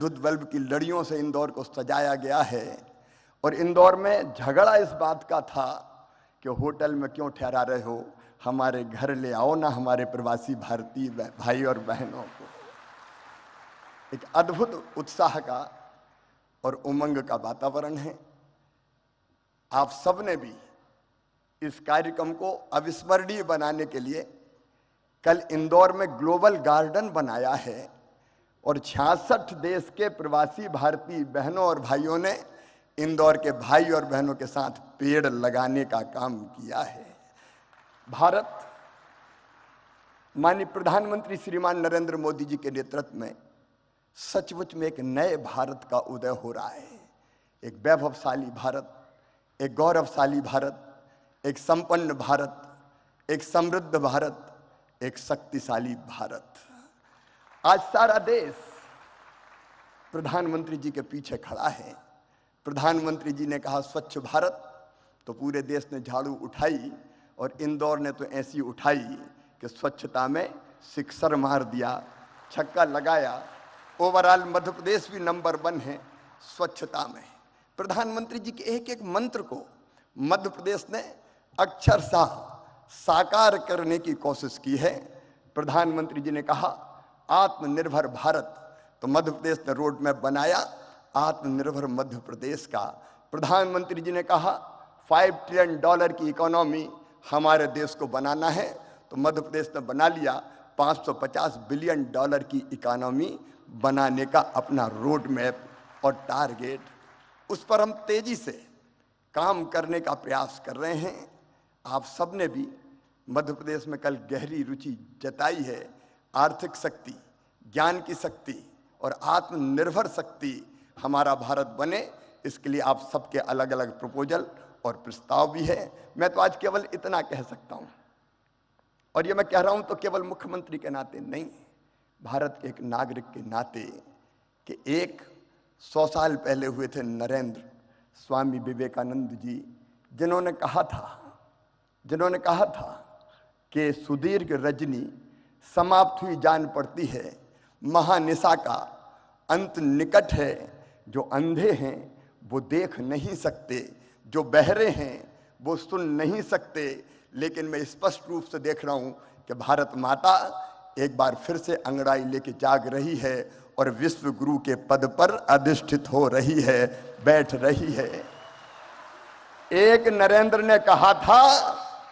विद्युत बल्ब की लड़ियों से इंदौर को सजाया गया है। और इंदौर में झगड़ा इस बात का था कि होटल में क्यों ठहरा रहे हो, हमारे घर ले आओ ना हमारे प्रवासी भारतीय भाई और बहनों को। एक अद्भुत उत्साह का और उमंग का वातावरण है। आप सबने भी इस कार्यक्रम को अविस्मरणीय बनाने के लिए कल इंदौर में ग्लोबल गार्डन बनाया है और 66 देश के प्रवासी भारतीय बहनों और भाइयों ने इंदौर के भाई और बहनों के साथ पेड़ लगाने का काम किया है। भारत माननीय प्रधानमंत्री श्रीमान नरेंद्र मोदी जी के नेतृत्व में सचमुच में एक नए भारत का उदय हो रहा है। एक वैभवशाली भारत, एक गौरवशाली भारत, एक संपन्न भारत, एक समृद्ध भारत, एक शक्तिशाली भारत। आज सारा देश प्रधानमंत्री जी के पीछे खड़ा है। प्रधानमंत्री जी ने कहा स्वच्छ भारत, तो पूरे देश ने झाड़ू उठाई और इंदौर ने तो ऐसी उठाई कि स्वच्छता में सिक्सर मार दिया, छक्का लगाया। ओवरऑल मध्य प्रदेश भी नंबर 1 है स्वच्छता में। प्रधानमंत्री जी के एक एक मंत्र को मध्य प्रदेश ने अक्षरशः साकार करने की कोशिश की है। प्रधानमंत्री जी ने कहा आत्मनिर्भर भारत, तो मध्य प्रदेश ने रोड मैप बनाया आत्मनिर्भर मध्य प्रदेश का। प्रधानमंत्री जी ने कहा $5 ट्रिलियन की इकोनॉमी हमारे देश को बनाना है, तो मध्य प्रदेश ने बना लिया $550 बिलियन की इकोनॉमी बनाने का अपना रोड मैप और टारगेट। उस पर हम तेजी से काम करने का प्रयास कर रहे हैं। आप सबने भी मध्य प्रदेश में कल गहरी रुचि जताई है। आर्थिक शक्ति, ज्ञान की शक्ति और आत्मनिर्भर शक्ति हमारा भारत बने, इसके लिए आप सबके अलग अलग प्रपोजल और प्रस्ताव भी है। मैं तो आज केवल इतना कह सकता हूं, और ये मैं कह रहा हूं तो केवल मुख्यमंत्री के नाते नहीं, भारत के एक नागरिक के नाते, कि 100 साल पहले हुए थे नरेंद्र स्वामी विवेकानंद जी, जिन्होंने कहा था कि सुदीर्घ रजनी समाप्त हुई जान पड़ती है, महानिशा का अंत निकट है। जो अंधे हैं वो देख नहीं सकते, जो बहरे हैं वो सुन नहीं सकते, लेकिन मैं स्पष्ट रूप से देख रहा हूं कि भारत माता एक बार फिर से अंगड़ाई लेके जाग रही है और विश्व गुरु के पद पर अधिष्ठित हो रही है, बैठ रही है। एक नरेंद्र ने कहा था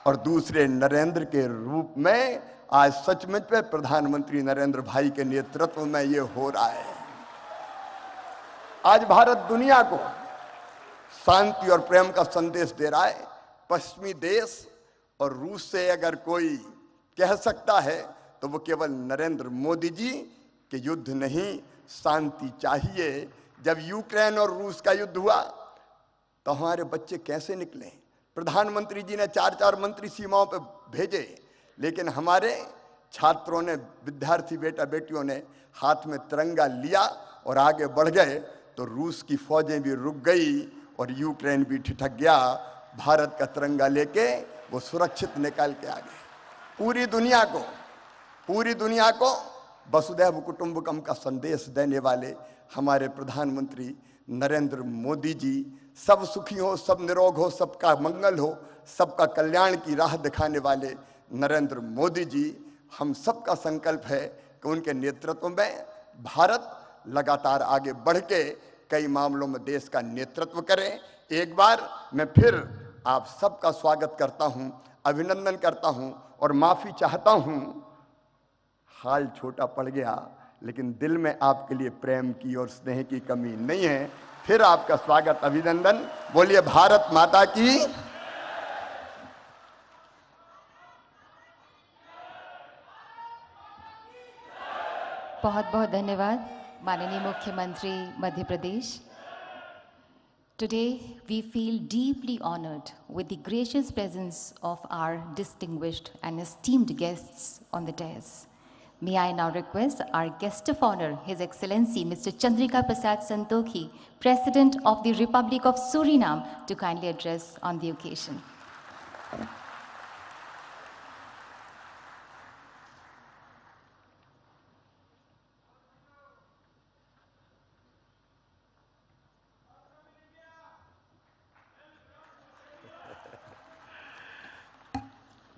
और दूसरे नरेंद्र के रूप में आज सचमुच में प्रधानमंत्री नरेंद्र भाई के नेतृत्व में ये हो रहा है। आज भारत दुनिया को शांति और प्रेम का संदेश दे रहा है। पश्चिमी देश और रूस से अगर कोई कह सकता है तो वो केवल नरेंद्र मोदी जी के युद्ध नहीं, शांति चाहिए। जब यूक्रेन और रूस का युद्ध हुआ तो हमारे बच्चे कैसे निकले? प्रधानमंत्री जी ने 4-4 मंत्री सीमाओं पर भेजे, लेकिन हमारे छात्रों ने, विद्यार्थी बेटा बेटियों ने हाथ में तिरंगा लिया और आगे बढ़ गए, तो रूस की फौजें भी रुक गई और यूक्रेन भी ठिठक गया। भारत का तिरंगा लेके वो सुरक्षित निकल के आ गए। पूरी दुनिया को वसुधैव कुटुंबकम का संदेश देने वाले हमारे प्रधानमंत्री नरेंद्र मोदी जी, सब सुखी हो, सब निरोग हो, सबका मंगल हो, सबका कल्याण की राह दिखाने वाले नरेंद्र मोदी जी, हम सबका संकल्प है कि उनके नेतृत्व में भारत लगातार आगे बढ़ के कई मामलों में देश का नेतृत्व करे। एक बार मैं फिर आप सबका स्वागत करता हूं, अभिनंदन करता हूं और माफी चाहता हूं। हाल छोटा पड़ गया, लेकिन दिल में आपके लिए प्रेम की और स्नेह की कमी नहीं है। फिर आपका स्वागत, अभिनंदन। बोलिए भारत माता की। बहुत बहुत धन्यवाद माननीय मुख्यमंत्री Madhya Pradesh. Today we feel deeply honored with the gracious presence of our distinguished and esteemed guests on the dais. May I now request our guest of honor, His Excellency Mr. Chandrika Prasad Santokhi, President of the Republic of Suriname, to kindly address on the occasion.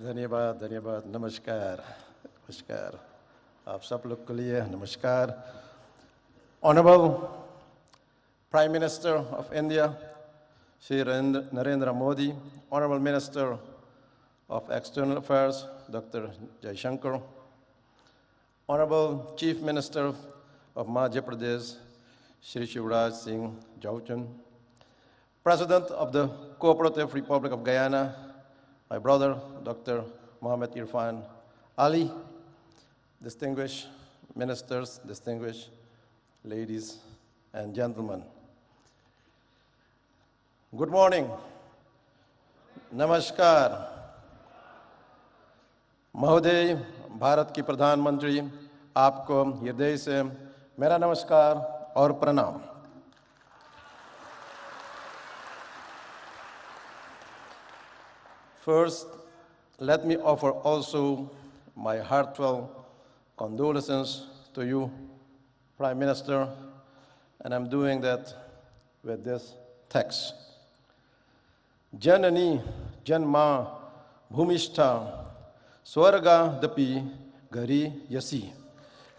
धन्यवाद धन्यवाद नमस्कार नमस्कार आप सब लोग के लिए नमस्कार Honorable Prime Minister of India Shri Narendra Modi, Honorable Minister of External Affairs Dr. Jaishankar, Honorable Chief Minister of Madhya Pradesh Shri Shivraj Singh Chauhan, President of the Cooperative Republic of Guyana, my brother, Dr. Mohammed Irfan Ali, distinguished ministers, distinguished ladies and gentlemen. Good morning. Namaskar. महोदय, भारत की प्रधानमंत्री, आपको हृदय से मेरा नमस्कार और प्रणाम. First, let me offer also my heartfelt condolences to you, Prime Minister, and I'm doing that with this text. Janani Janma Bhumishta Swarga Dapi Gari Yasi.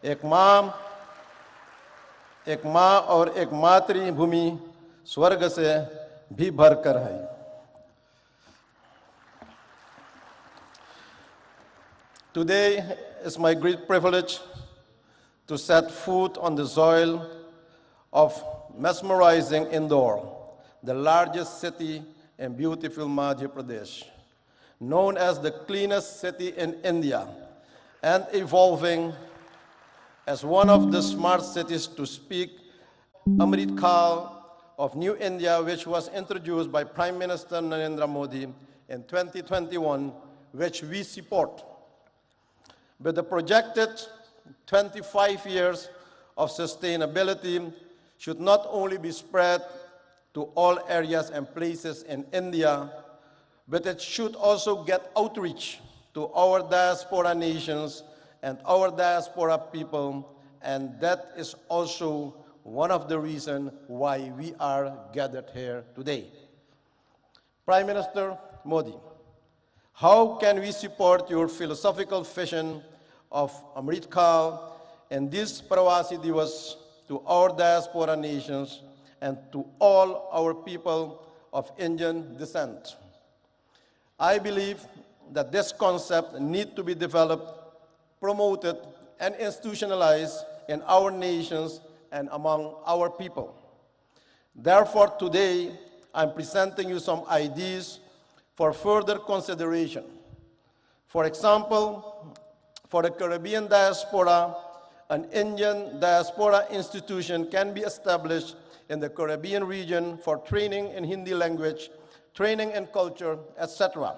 एक माँ और एक मातृभूमि स्वर्ग से भी भरकर है. Today is my great privilege to set foot on the soil of mesmerizing Indore, the largest city in beautiful Madhya Pradesh, known as the cleanest city in India and evolving as one of the smart cities to speak Amrit Kaal of New India, which was introduced by Prime Minister Narendra Modi in 2021, which we support. With the projected 25 years of sustainability should not only be spread to all areas and places in India, but it should also get outreach to our diaspora nations and our diaspora people, and that is also one of the reasons why we are gathered here today. Prime Minister Modi, how can we support your philosophical vision of Amrit Kaal and this Pravasi Divas to our diaspora nations and to all our people of Indian descent? I believe that this concept needs to be developed, promoted, and institutionalized in our nations and among our people. Therefore, today, I'm presenting you some ideas for further consideration. For example, for the Caribbean diaspora, an Indian diaspora institution can be established in the Caribbean region for training in Hindi language, training in culture, etc.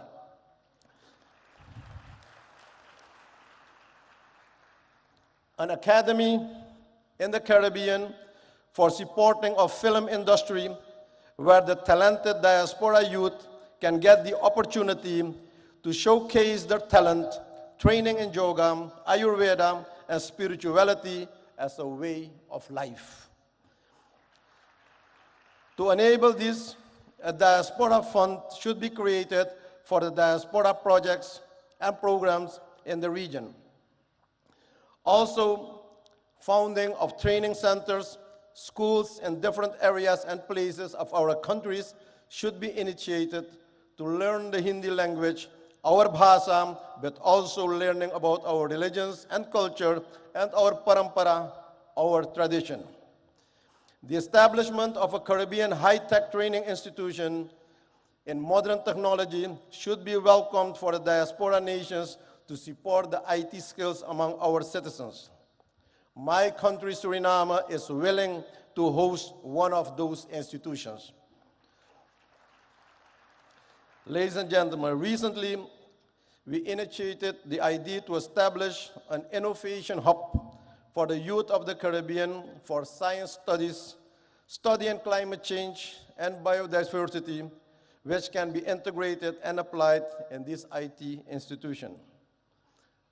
An academy in the Caribbean for supporting of film industry where the talented diaspora youth can get the opportunity to showcase their talent, training in yoga, Ayurveda, and spirituality as a way of life. To enable this, a diaspora fund should be created for the diaspora projects and programs in the region. Also, founding of training centers, schools in different areas and places of our countries should be initiated to learn the Hindi language, our bhasha, but also learning about our religions and culture and our parampara, our tradition. The establishment of a Caribbean high-tech training institution in modern technology should be welcomed for the diaspora nations to support the IT skills among our citizens. My country, Suriname, is willing to host one of those institutions. Ladies and gentlemen, recently we initiated the idea to establish an innovation hub for the youth of the Caribbean for science studies, studying climate change and biodiversity, which can be integrated and applied in this IT institution.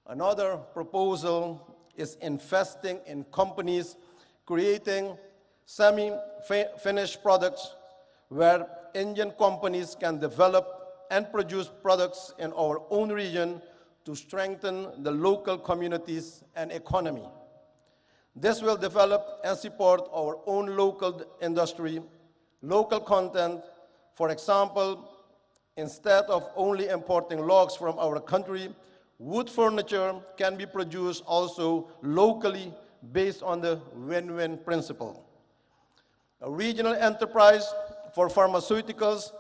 Another proposal is investing in companies creating semi-finished products where Indian companies can develop and produce products in our own region to strengthen the local communities and economy. This will develop and support our own local industry, local content. For example, instead of only importing logs from our country, wood furniture can be produced also locally based on the win-win principle. A regional enterprise for pharmaceuticals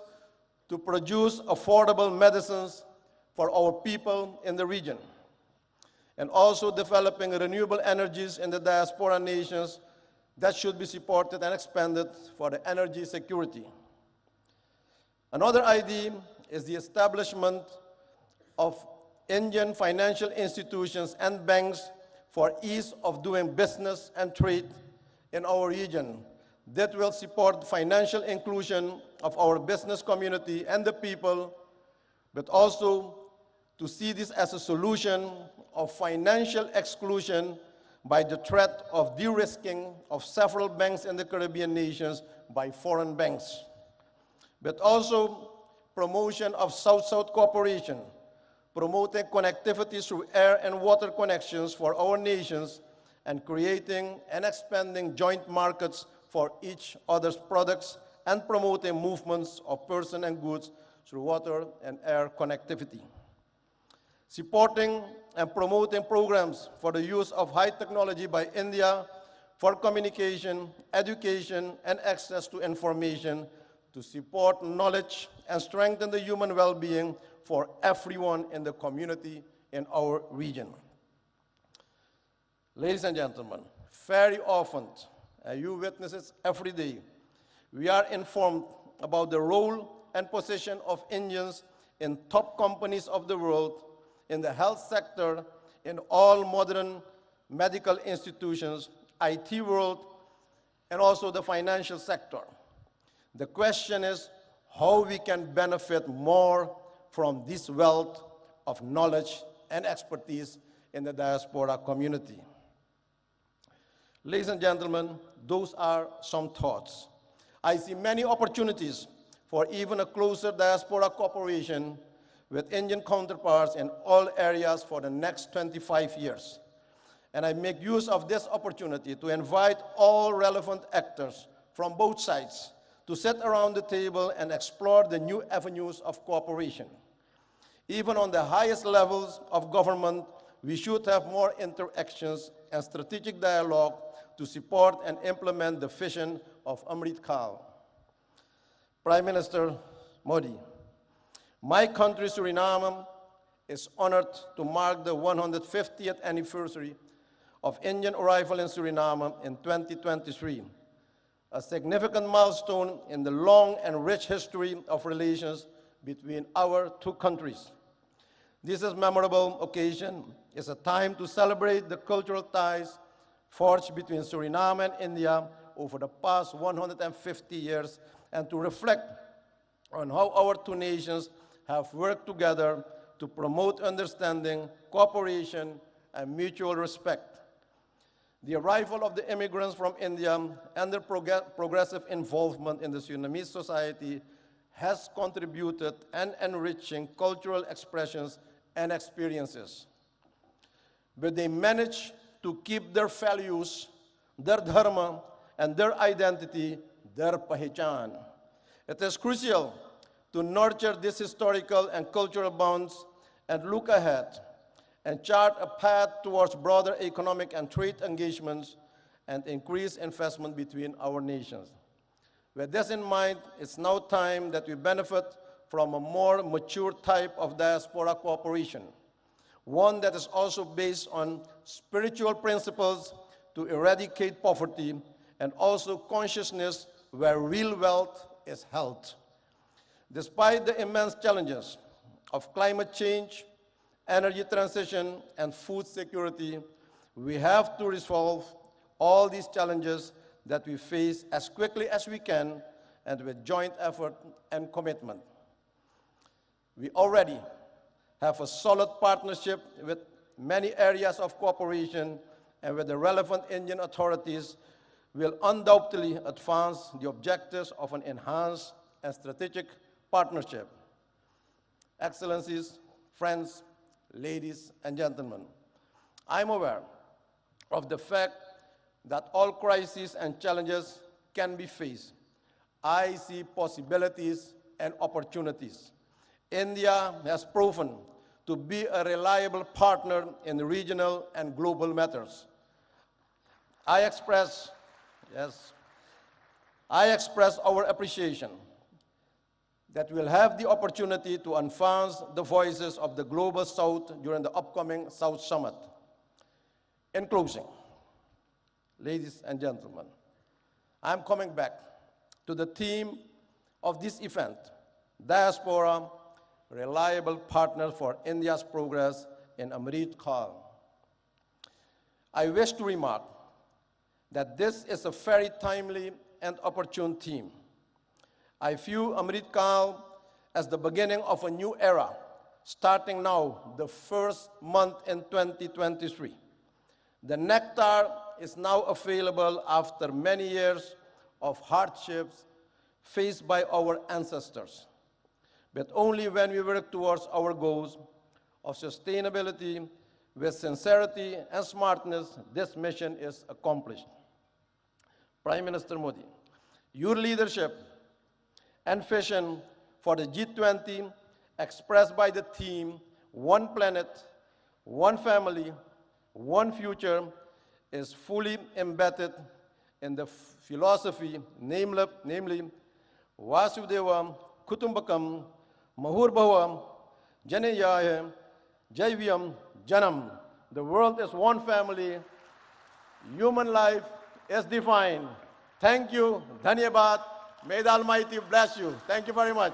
to produce affordable medicines for our people in the region, and also developing renewable energies in the diaspora nations that should be supported and expanded for the energy security. Another idea is the establishment of Indian financial institutions and banks for ease of doing business and trade in our region that will support financial inclusion of our business community and the people, but also to see this as a solution of financial exclusion by the threat of de-risking of several banks in the Caribbean nations by foreign banks, but also promotion of South-South cooperation, promoting connectivity through air and water connections for our nations, and creating and expanding joint markets for each other's products, and promoting movements of persons and goods through water and air connectivity. Supporting and promoting programs for the use of high technology by India for communication, education, and access to information to support knowledge and strengthen the human well-being for everyone in the community in our region. Ladies and gentlemen, very often, and you witness it every day, we are informed about the role and position of Indians in top companies of the world, in the health sector, in all modern medical institutions, IT world, and also the financial sector. The question is how we can benefit more from this wealth of knowledge and expertise in the diaspora community. Ladies and gentlemen, those are some thoughts. I see many opportunities for even a closer diaspora cooperation with Indian counterparts in all areas for the next 25 years. And I make use of this opportunity to invite all relevant actors from both sides to sit around the table and explore the new avenues of cooperation. Even on the highest levels of government, we should have more interactions and strategic dialogue to support and implement the vision of Amrit Kaal. Prime Minister Modi, my country, Suriname, is honored to mark the 150th anniversary of Indian arrival in Suriname in 2023, a significant milestone in the long and rich history of relations between our two countries. This is a memorable occasion. It's a time to celebrate the cultural ties forged between Suriname and India over the past 150 years and to reflect on how our two nations have worked together to promote understanding, cooperation, and mutual respect. The arrival of the immigrants from India and their progressive involvement in the Surinamese society has contributed and enriching cultural expressions and experiences. But they managed to keep their values, their dharma, and their identity, their pahichan. It is crucial to nurture these historical and cultural bonds and look ahead and chart a path towards broader economic and trade engagements and increased investment between our nations. With this in mind, it's now time that we benefit from a more mature type of diaspora cooperation, one that is also based on spiritual principles to eradicate poverty and also consciousness where real wealth is held. Despite the immense challenges of climate change, energy transition, and food security, we have to resolve all these challenges that we face as quickly as we can and with joint effort and commitment. We already have a solid partnership with many areas of cooperation, and with the relevant Indian authorities will undoubtedly advance the objectives of an enhanced and strategic partnership. Excellencies, friends, ladies and gentlemen, I'm aware of the fact that all crises and challenges can be faced. I see possibilities and opportunities. India has proven to be a reliable partner in regional and global matters. I express our appreciation that we'll have the opportunity to advance the voices of the Global South during the upcoming South Summit. In closing, ladies and gentlemen, I'm coming back to the theme of this event, Diaspora, Reliable Partner for India's Progress in Amrit Kaal. I wish to remark that this is a very timely and opportune theme. I view Amrit Kaal as the beginning of a new era, starting now, the first month in 2023. The nectar is now available after many years of hardships faced by our ancestors. But only when we work towards our goals of sustainability with sincerity and smartness, this mission is accomplished. Prime Minister Modi, your leadership and vision for the G20 expressed by the theme, One Planet, One Family, One Future, is fully embedded in the philosophy, namely Vasudeva Kutumbakam Mahurbhava Janayaya Jaivyam Janam. The world is one family. Human life is defined. Thank you. Dhanyabad. May the Almighty bless you. Thank you very much.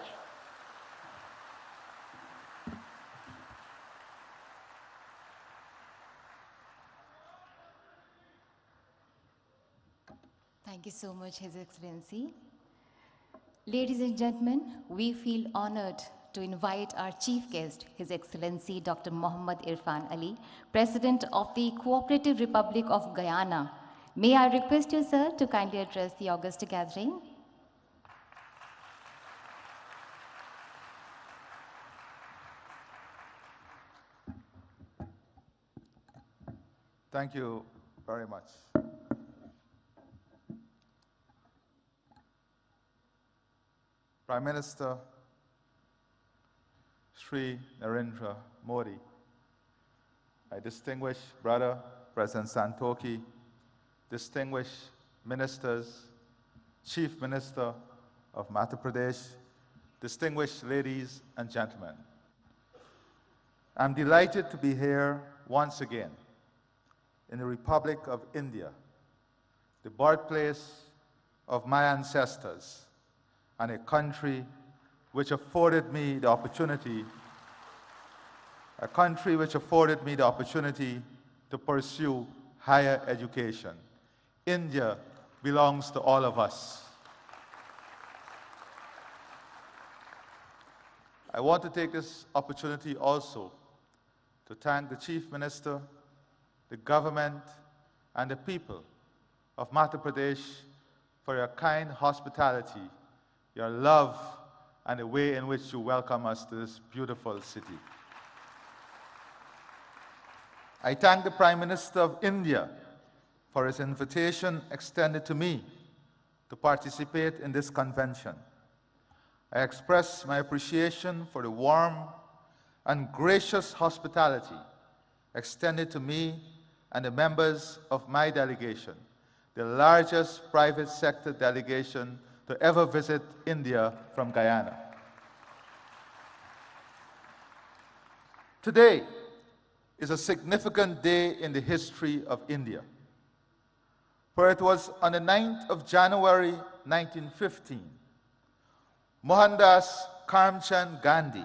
Thank you so much, His Excellency. Ladies and gentlemen, we feel honored to invite our chief guest, His Excellency Dr. Mohammad Irfan Ali, President of the Cooperative Republic of Guyana. May I request you, sir, to kindly address the august gathering? Thank you very much. Prime Minister Shri Narendra Modi, my distinguished brother, President Santokhi, distinguished ministers, Chief Minister of Madhya Pradesh, distinguished ladies and gentlemen. I'm delighted to be here once again in the Republic of India, the birthplace of my ancestors, and a country which afforded me the opportunity, to pursue higher education. India belongs to all of us. I want to take this opportunity also to thank the Chief Minister, the government, and the people of Madhya Pradesh for your kind hospitality, your love, and the way in which you welcome us to this beautiful city. I thank the Prime Minister of India for his invitation extended to me to participate in this convention. I express my appreciation for the warm and gracious hospitality extended to me and the members of my delegation, the largest private sector delegation to ever visit India from Guyana. Today is a significant day in the history of India, for it was on the 9th of January 1915, Mohandas Karamchand Gandhi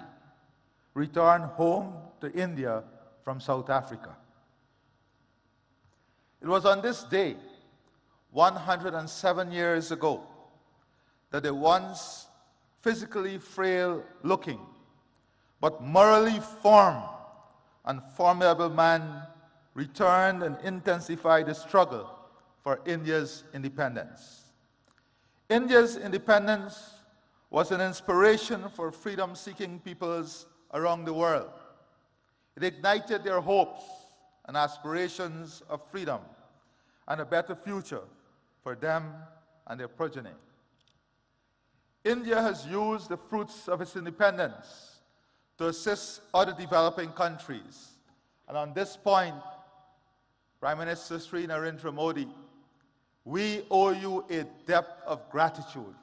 returned home to India from South Africa. It was on this day, 107 years ago, that the once physically frail-looking but morally firm and formidable man returned and intensified the struggle for India's independence. India's independence was an inspiration for freedom-seeking peoples around the world. It ignited their hopes and aspirations of freedom and a better future for them and their progeny. India has used the fruits of its independence to assist other developing countries. And on this point, Prime Minister Sri Narendra Modi, we owe you a debt of gratitude.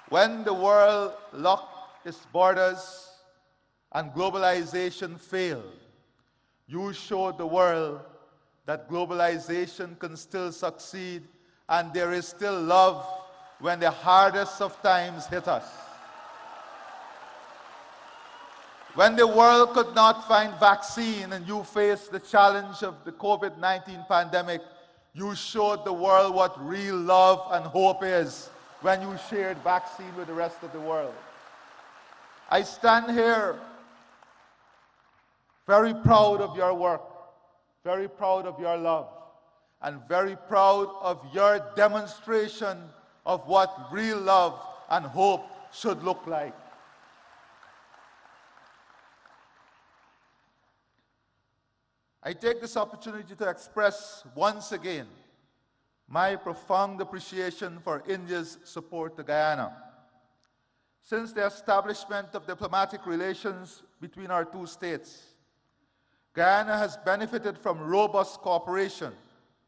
When the world locked its borders and globalization failed, you showed the world that globalization can still succeed and there is still love when the hardest of times hit us. When the world could not find vaccine and you faced the challenge of the COVID-19 pandemic, you showed the world what real love and hope is when you shared vaccine with the rest of the world. I stand here very proud of your work, very proud of your love, and very proud of your demonstration of what real love and hope should look like. I take this opportunity to express once again my profound appreciation for India's support to Guyana. Since the establishment of diplomatic relations between our two states, Guyana has benefited from robust cooperation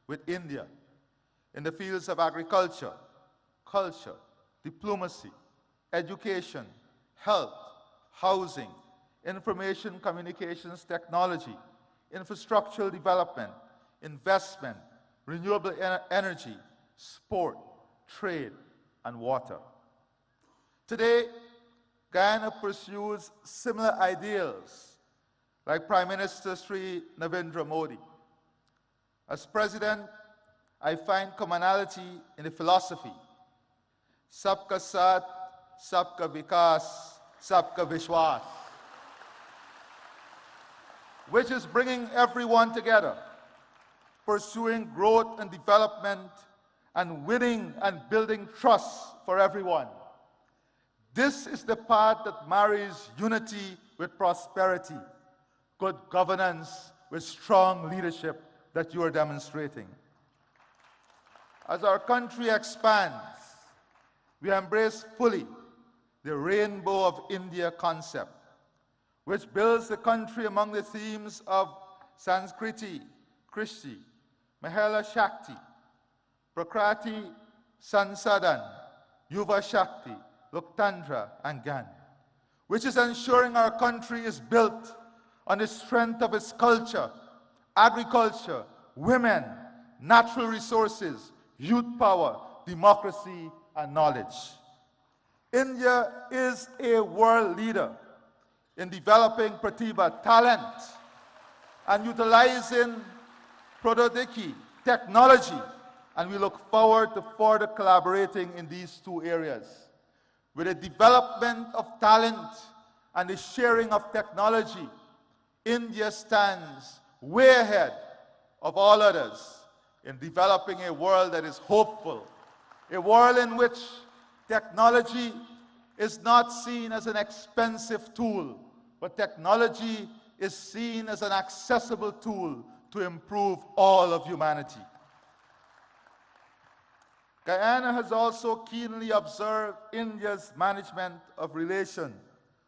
with India in the fields of agriculture, culture, diplomacy, education, health, housing, information communications technology, infrastructural development, investment, renewable energy, sport, trade, and water. Today, Guyana pursues similar ideals like Prime Minister Sri Narendra Modi. As President, I find commonality in the philosophy, Sabka Saath, Sabka Vikas, Sabka Vishwas, which is bringing everyone together, pursuing growth and development, and winning and building trust for everyone. This is the path that marries unity with prosperity, good governance with strong leadership that you are demonstrating. As our country expands, we embrace fully the Rainbow of India concept, which builds the country among the themes of Sanskriti, Krishti, Mahela Shakti, Prakriti, Sansadan, Yuva Shakti, Loktandra, and Gyan, which is ensuring our country is built on the strength of its culture, agriculture, women, natural resources, youth power, democracy, and knowledge. India is a world leader in developing pratibha, talent, and utilizing prododiki, technology, and we look forward to further collaborating in these two areas. With the development of talent and the sharing of technology, India stands way ahead of all others in developing a world that is hopeful, a world in which technology is not seen as an expensive tool, but technology is seen as an accessible tool to improve all of humanity. Guyana has also keenly observed India's management of relations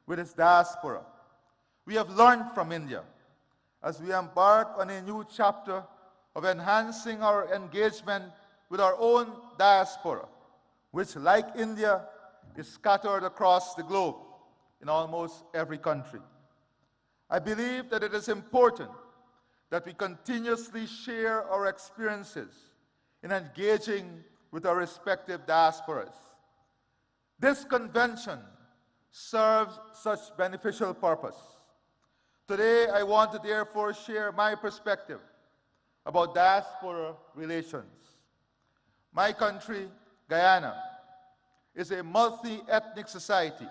with its diaspora. We have learned from India as we embark on a new chapter of enhancing our engagement with our own diaspora, which, like India, is scattered across the globe in almost every country. I believe that it is important that we continuously share our experiences in engaging with our respective diasporas. This convention serves such beneficial purpose. Today, I want to therefore share my perspective about diaspora relations. My country, Guyana, is a multi-ethnic society.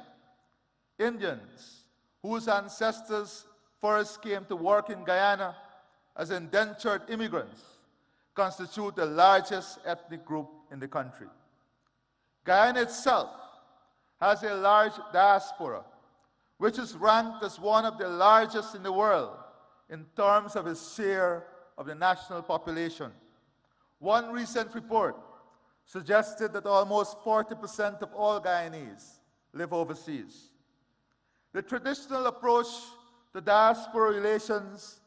Indians, whose ancestors first came to work in Guyana as indentured immigrants, constitute the largest ethnic group in the country. Guyana itself has a large diaspora which is ranked as one of the largest in the world in terms of its share of the national population. One recent report suggested that almost 40% of all Guyanese live overseas. The traditional approach to diaspora relations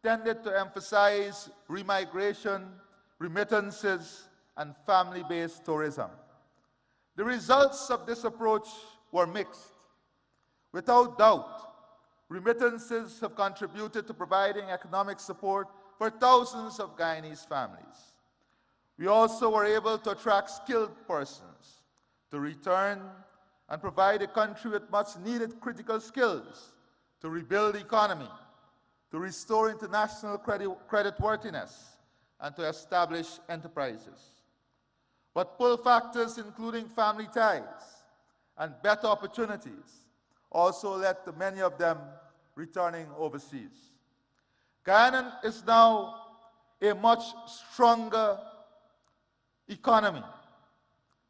tended to emphasize remigration, remittances, and family-based tourism. The results of this approach were mixed. Without doubt, remittances have contributed to providing economic support for thousands of Guyanese families. We also were able to attract skilled persons to return and provide the country with much needed critical skills to rebuild the economy, to restore international creditworthiness, and to establish enterprises. But pull factors including family ties and better opportunities also led to many of them returning overseas. Guyana is now a much stronger economy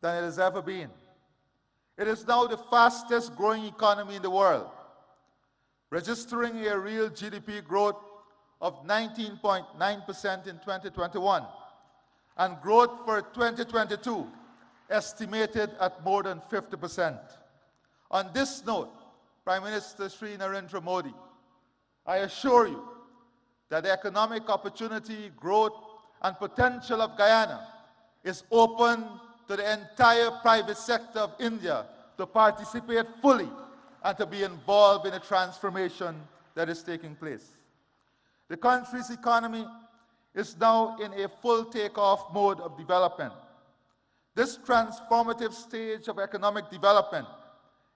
than it has ever been. It is now the fastest growing economy in the world, registering a real GDP growth of 19.9% in 2021, and growth for 2022 estimated at more than 50%. On this note, Prime Minister Sri Narendra Modi, I assure you that the economic opportunity, growth, and potential of Guyana is open to the entire private sector of India to participate fully and to be involved in the transformation that is taking place. The country's economy is now in a full takeoff mode of development. This transformative stage of economic development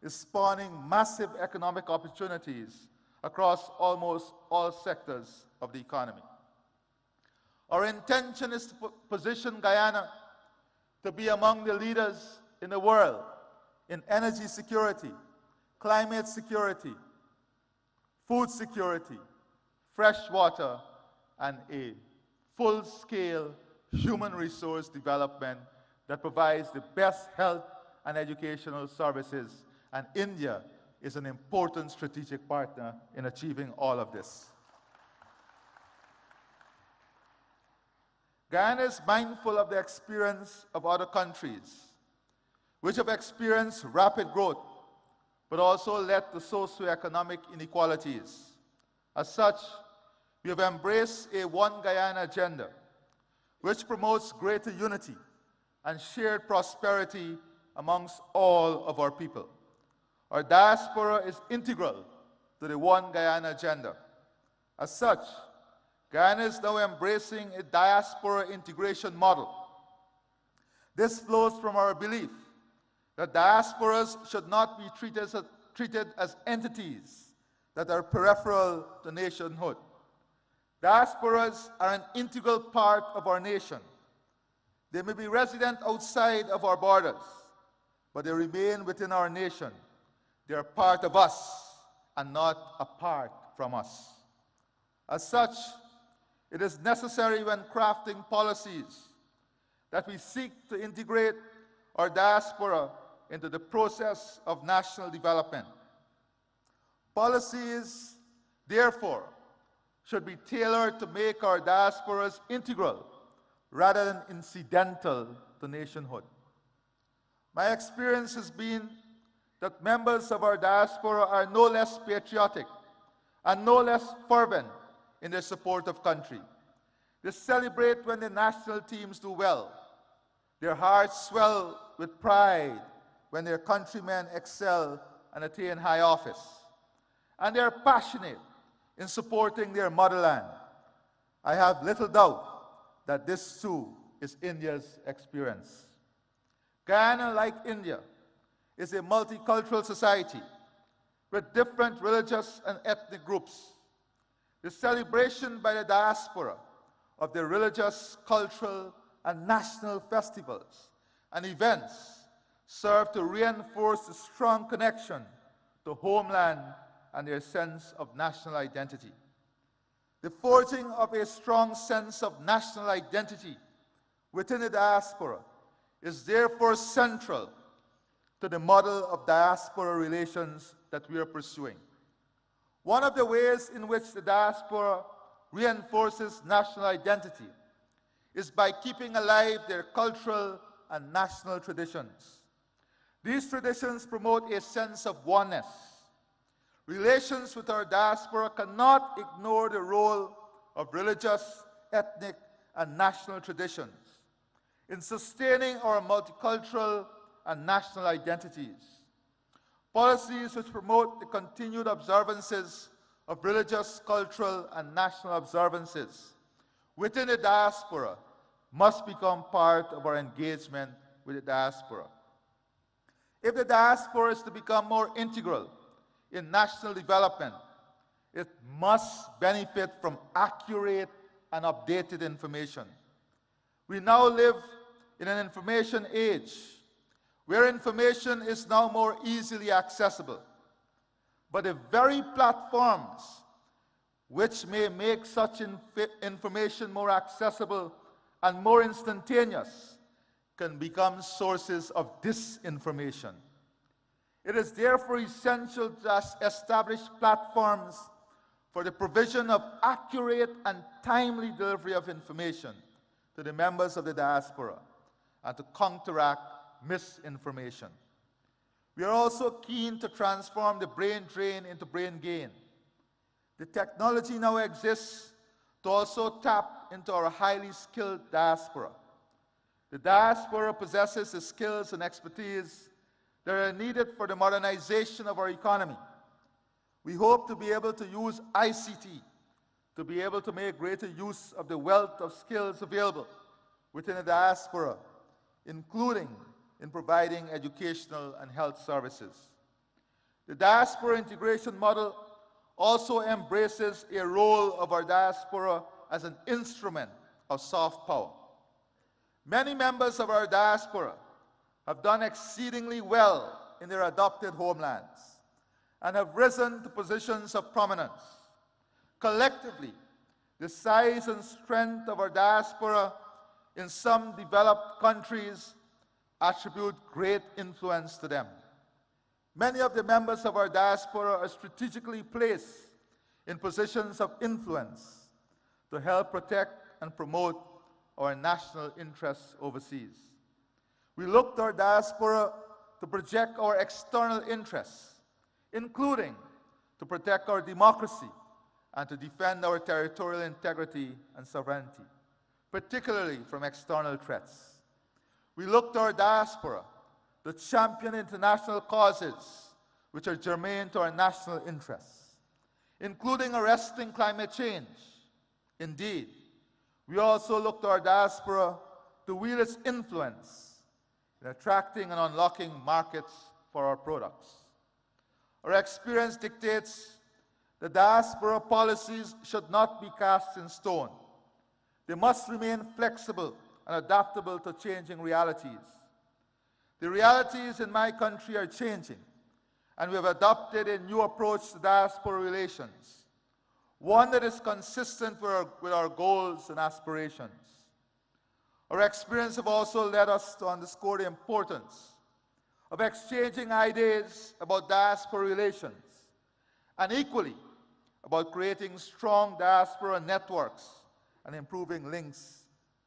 is spawning massive economic opportunities across almost all sectors of the economy. Our intention is to position Guyana to be among the leaders in the world in energy security, climate security, food security, fresh water, and a full-scale human resource development that provides the best health and educational services, and India is an important strategic partner in achieving all of this. Guyana is mindful of the experience of other countries, which have experienced rapid growth, but also led to socioeconomic inequalities. As such, we have embraced a One Guyana agenda, which promotes greater unity and shared prosperity amongst all of our people. Our diaspora is integral to the One Guyana agenda. As such, Guyana is now embracing a diaspora integration model. This flows from our belief that diasporas should not be treated as entities that are peripheral to nationhood. Diasporas are an integral part of our nation. They may be resident outside of our borders, but they remain within our nation. They are part of us and not apart from us. As such, it is necessary when crafting policies that we seek to integrate our diaspora into the process of national development. Policies, therefore, should be tailored to make our diasporas integral rather than incidental to nationhood. My experience has been that members of our diaspora are no less patriotic and no less fervent in their support of country. They celebrate when the national teams do well. Their hearts swell with pride when their countrymen excel and attain high office. And they are passionate in supporting their motherland. I have little doubt that this too is India's experience. Guyana, like India, is a multicultural society with different religious and ethnic groups. The celebration by the diaspora of their religious, cultural, and national festivals and events serve to reinforce the strong connection to homeland and their sense of national identity. The forging of a strong sense of national identity within the diaspora is therefore central to the model of diaspora relations that we are pursuing. One of the ways in which the diaspora reinforces national identity is by keeping alive their cultural and national traditions. These traditions promote a sense of oneness. Relations with our diaspora cannot ignore the role of religious, ethnic, and national traditions in sustaining our multicultural and national identities. Policies which promote the continued observances of religious, cultural, and national observances within the diaspora must become part of our engagement with the diaspora. If the diaspora is to become more integral in national development, it must benefit from accurate and updated information. We now live in an information age where information is now more easily accessible. But the very platforms which may make such information more accessible and more instantaneous can become sources of disinformation. It is therefore essential to establish platforms for the provision of accurate and timely delivery of information to the members of the diaspora and to counteract misinformation. We are also keen to transform the brain drain into brain gain. The technology now exists to also tap into our highly skilled diaspora. The diaspora possesses the skills and expertise that are needed for the modernization of our economy. We hope to be able to use ICT to be able to make greater use of the wealth of skills available within the diaspora, including in providing educational and health services. The diaspora integration model also embraces a role of our diaspora as an instrument of soft power. Many members of our diaspora have done exceedingly well in their adopted homelands and have risen to positions of prominence. Collectively, the size and strength of our diaspora in some developed countries attribute great influence to them. Many of the members of our diaspora are strategically placed in positions of influence to help protect and promote our national interests overseas. We look to our diaspora to project our external interests, including to protect our democracy and to defend our territorial integrity and sovereignty, particularly from external threats. We look to our diaspora to champion international causes which are germane to our national interests, including arresting climate change. Indeed, we also look to our diaspora to wield its influence in attracting and unlocking markets for our products. Our experience dictates that diaspora policies should not be cast in stone. They must remain flexible and adaptable to changing realities. The realities in my country are changing, and we have adopted a new approach to diaspora relations, one that is consistent with our goals and aspirations. Our experience have also led us to underscore the importance of exchanging ideas about diaspora relations, and equally about creating strong diaspora networks and improving links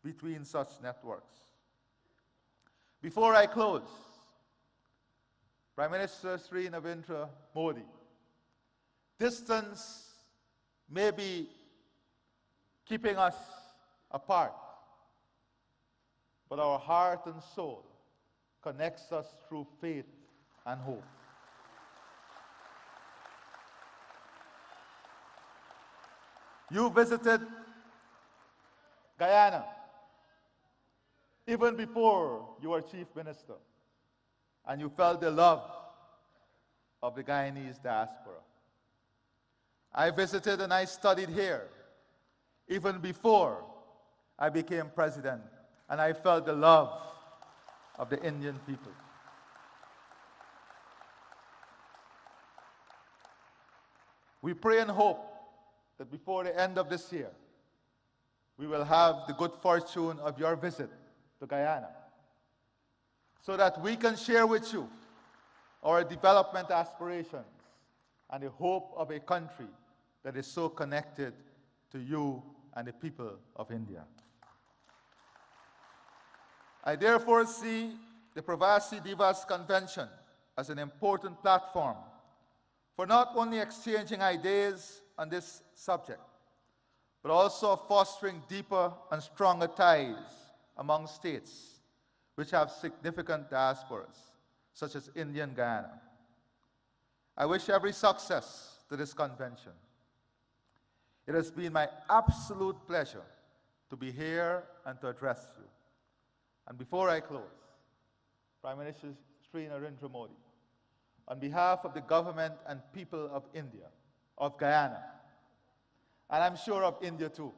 between such networks. Before I close, Prime Minister Sri Narendra Modi, distance may be keeping us apart, but our heart and soul connects us through faith and hope. You visited Guyana even before you were Chief Minister, and you felt the love of the Guyanese diaspora. I visited and I studied here even before I became president, and I felt the love of the Indian people. We pray and hope that before the end of this year, we will have the good fortune of your visit to Guyana, so that we can share with you our development aspirations, and the hope of a country that is so connected to you and the people of India. I therefore see the Pravasi Divas Convention as an important platform for not only exchanging ideas on this subject, but also fostering deeper and stronger ties among states which have significant diasporas, such as India and Guyana. I wish every success to this convention. It has been my absolute pleasure to be here and to address you. And before I close, Prime Minister Sri Narendra Modi, on behalf of the government and people of India, of Guyana, and I'm sure of India too,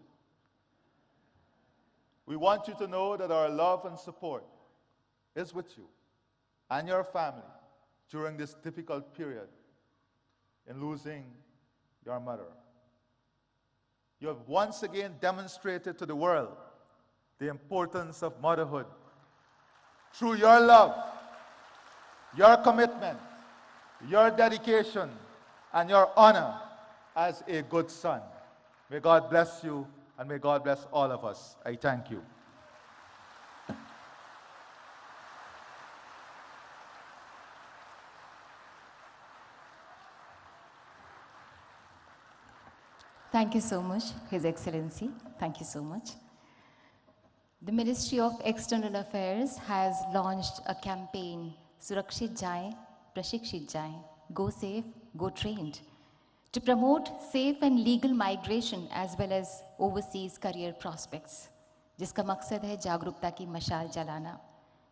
we want you to know that our love and support is with you and your family during this difficult period in losing your mother. You have once again demonstrated to the world the importance of motherhood through your love, your commitment, your dedication, and your honor as a good son. May God bless you, and may God bless all of us. I thank you. Thank you so much, His Excellency. Thank you so much. The Ministry of External Affairs has launched a campaign, Surakshit Jaye, Prashikshit Jaye, Go Safe, Go Trained, to promote safe and legal migration as well as overseas career prospects, जिसका मकसद है जागरूकता की मशाल जलाना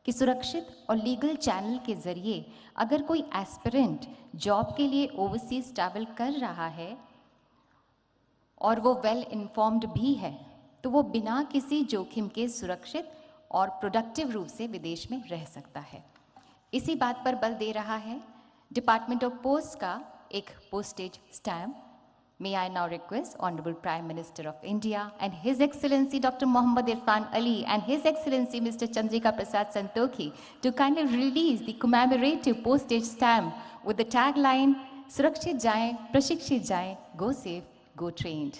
कि सुरक्षित और लीगल चैनल के जरिए अगर कोई एस्पिरेंट जॉब के लिए ओवरसीज ट्रैवल कर रहा है और वो वेल इन्फॉर्म्ड भी है तो वो बिना किसी जोखिम के सुरक्षित और प्रोडक्टिव रूप से विदेश में रह सकता है। इसी बात पर बल दे रहा है डिपार्टमेंट ऑफ पोस्ट का एक postage stamp. May I now request Honorable Prime Minister of India and His Excellency Dr. Mohammad Irfan Ali and His Excellency Mr. Chandrika Prasad Santokhi to kindly release the commemorative postage stamp with the tagline Surakshit Jaye, Prashikshit Jaye, Go Safe, Go Trained.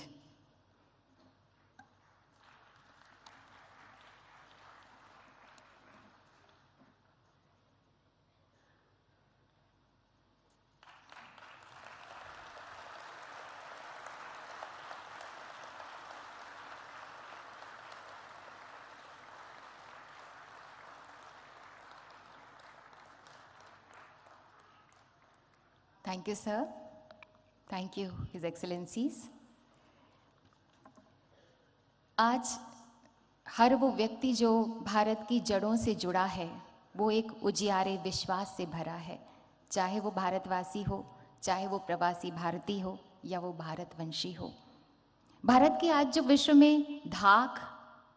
Thank you, sir. Thank you, His Excellencies. आज हर वो व्यक्ति जो भारत की जड़ों से जुड़ा है वो एक उजियारे विश्वास से भरा है, चाहे वो भारतवासी हो, चाहे वो प्रवासी भारतीय हो या वो भारतवंशी हो। भारत की आज जो विश्व में धाक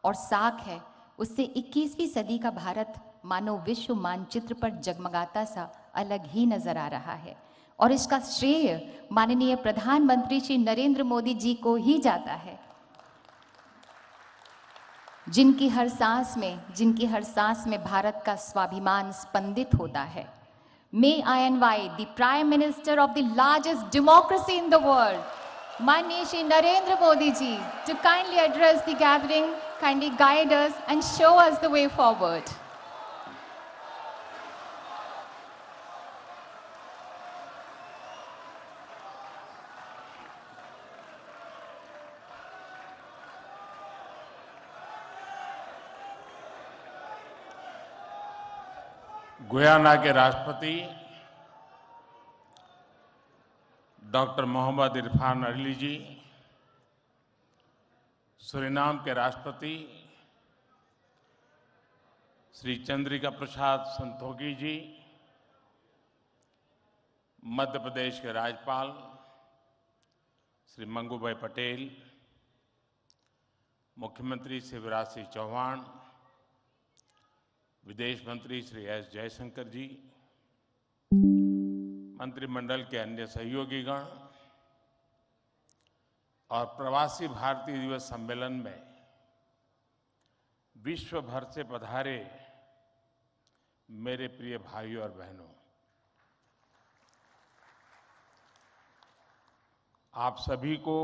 और साख है उससे 21वीं सदी का भारत मानो विश्व मानचित्र पर जगमगाता सा अलग ही नजर आ रहा है और इसका श्रेय माननीय प्रधानमंत्री श्री नरेंद्र मोदी जी को ही जाता है, जिनकी हर सांस में भारत का स्वाभिमान स्पंदित होता है। May I invite the Prime Minister of the largest democracy in the world, माननीय Shri Narendra Modi ji, to kindly address the gathering, kindly guide us and show us the way forward. Guyana के राष्ट्रपति डॉक्टर मोहम्मद इरफान अली जी, सूरीनाम के राष्ट्रपति श्री चंद्रिका प्रसाद संतोखी जी, मध्य प्रदेश के राज्यपाल श्री मंगूभाई पटेल, मुख्यमंत्री शिवराज सिंह चौहान, विदेश मंत्री श्री एस जयशंकर जी, मंत्रिमंडल के अन्य सहयोगीगण और प्रवासी भारतीय दिवस सम्मेलन में विश्व भर से पधारे मेरे प्रिय भाइयों और बहनों, आप सभी को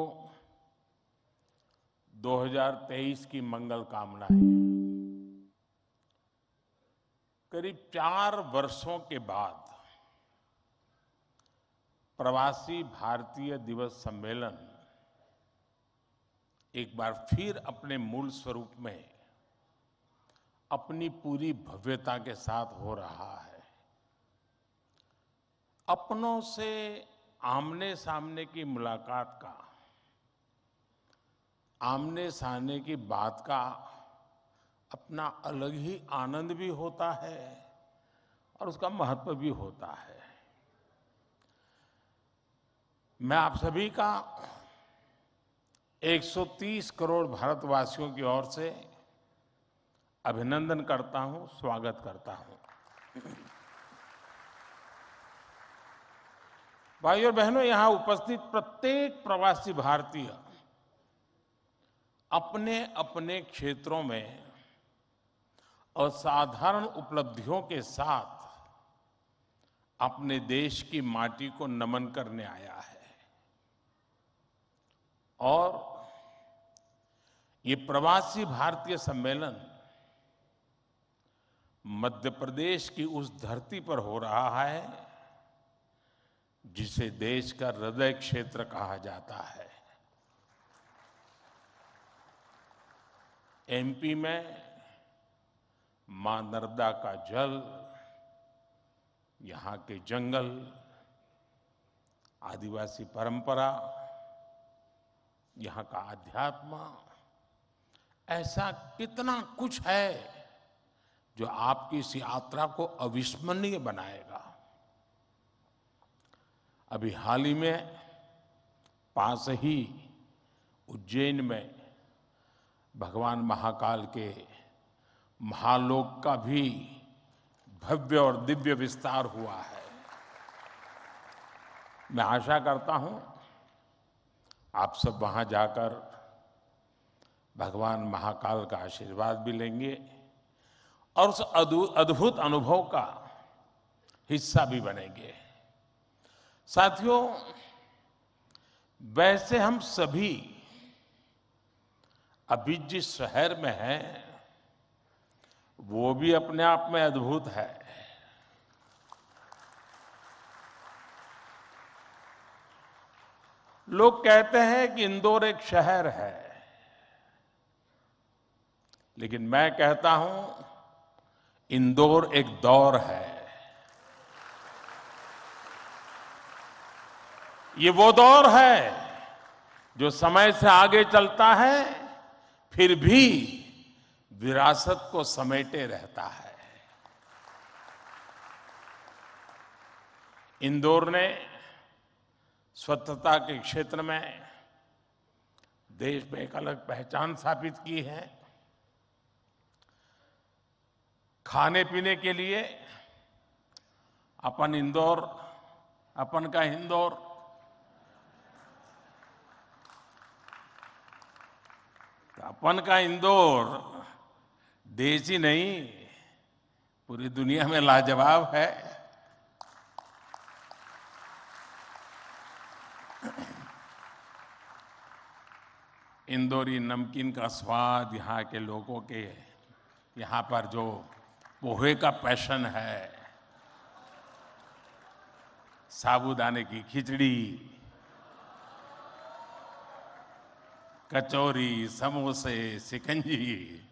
2023 की मंगल कामनाएं। करीब 4 वर्षों के बाद प्रवासी भारतीय दिवस सम्मेलन एक बार फिर अपने मूल स्वरूप में अपनी पूरी भव्यता के साथ हो रहा है। अपनों से आमने सामने की मुलाकात का, आमने सामने की बात का अपना अलग ही आनंद भी होता है और उसका महत्व भी होता है। मैं आप सभी का 130 करोड़ भारतवासियों की ओर से अभिनंदन करता हूं, स्वागत करता हूं। भाइयों और बहनों, यहां उपस्थित प्रत्येक प्रवासी भारतीय अपने अपने क्षेत्रों में असाधारण उपलब्धियों के साथ अपने देश की माटी को नमन करने आया है। और ये प्रवासी भारतीय सम्मेलन मध्य प्रदेश की उस धरती पर हो रहा है जिसे देश का हृदय क्षेत्र कहा जाता है। एमपी में मां नर्मदा का जल, यहां के जंगल, आदिवासी परंपरा, यहां का आध्यात्म, ऐसा कितना कुछ है जो आपकी इस यात्रा को अविस्मरणीय बनाएगा। अभी हाल ही में पास ही उज्जैन में भगवान महाकाल के महालोक का भी भव्य और दिव्य विस्तार हुआ है। मैं आशा करता हूं आप सब वहां जाकर भगवान महाकाल का आशीर्वाद भी लेंगे और उस अद्भुत अनुभव का हिस्सा भी बनेंगे। साथियों, वैसे हम सभी अभी जिस शहर में हैं वो भी अपने आप में अद्भुत है। लोग कहते हैं कि इंदौर एक शहर है, लेकिन मैं कहता हूं इंदौर एक दौर है। ये वो दौर है जो समय से आगे चलता है फिर भी विरासत को समेटे रहता है। इंदौर ने स्वच्छता के क्षेत्र में देश में एक अलग पहचान स्थापित की है। खाने पीने के लिए अपन इंदौर, अपन का इंदौर, अपन का इंदौर देश ही नहीं पूरी दुनिया में लाजवाब है। इंदौरी नमकीन का स्वाद, यहाँ के लोगों के यहाँ पर जो पोहे का पैशन है, साबूदाने की खिचड़ी, कचौरी, समोसे, शिकंजी,